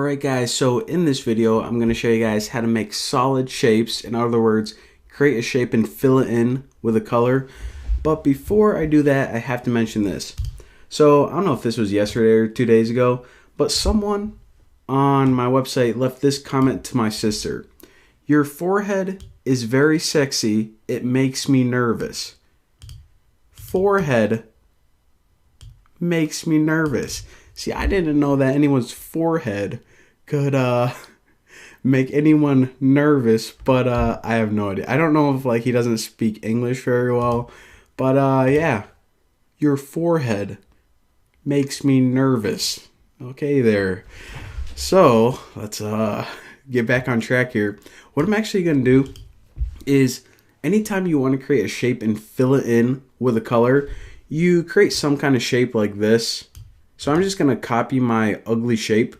Alright guys, so in this video I'm going to show you guys how to make solid shapes. In other words, create a shape and fill it in with a color. But before I do that, I have to mention this. So I don't know if this was yesterday or 2 days ago, but someone on my website left this comment to my sister. "Your forehead is very sexy. It makes me nervous." Forehead makes me nervous. See, I didn't know that anyone's forehead could make anyone nervous, but I have no idea. I don't know if he doesn't speak English very well, but yeah, your forehead makes me nervous. Okay there. So let's get back on track here. What I'm actually gonna do is anytime you want to create a shape and fill it in with a color, you create some kind of shape like this. So I'm just going to copy my ugly shape,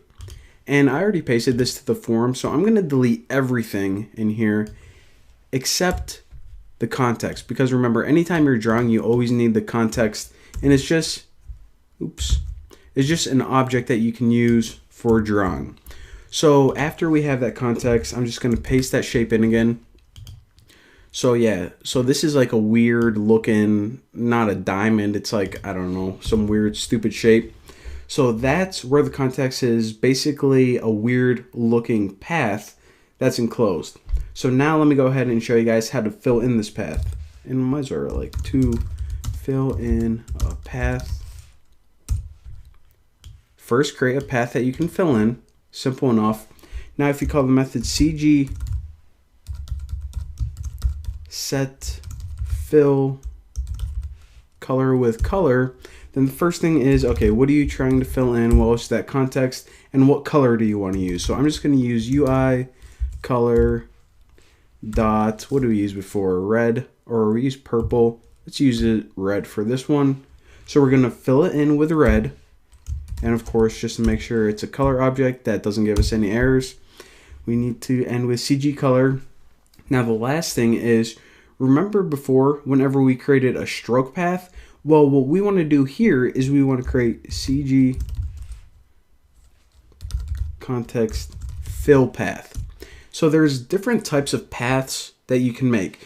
and I already pasted this to the forum, so I'm going to delete everything in here except the context, because remember, anytime you're drawing you always need the context, and it's just an object that you can use for drawing. So after we have that context, I'm just going to paste that shape in again. So yeah, so this is like a weird looking, not a diamond, it's like, I don't know, some weird stupid shape. So that's where the context is, basically a weird looking path that's enclosed. So now let me go ahead and show you guys how to fill in this path. And might as well to fill in a path. First, create a path that you can fill in. Simple enough. Now if you call the method CG set fill color with color, then the first thing is, okay, what are you trying to fill in? What's that context? And what color do you want to use? So I'm just going to use UI color dot, what do we use before? Red, or we use purple. Let's use it red for this one. So we're going to fill it in with red. And of course, just to make sure it's a color object that doesn't give us any errors, we need to end with CG color. Now the last thing is, remember before, whenever we created a stroke path, well, what we want to do here is we want to create CG context fill path. So there's different types of paths that you can make.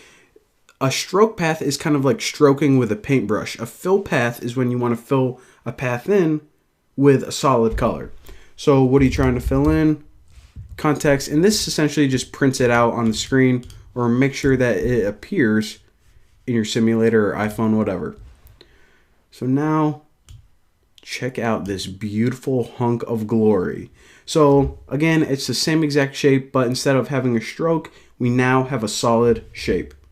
A stroke path is kind of like stroking with a paintbrush. A fill path is when you want to fill a path in with a solid color. So what are you trying to fill in? Context, and this essentially just prints it out on the screen, or make sure that it appears in your simulator or iPhone, whatever. So now check out this beautiful hunk of glory. So again, it's the same exact shape, but instead of having a stroke, we now have a solid shape.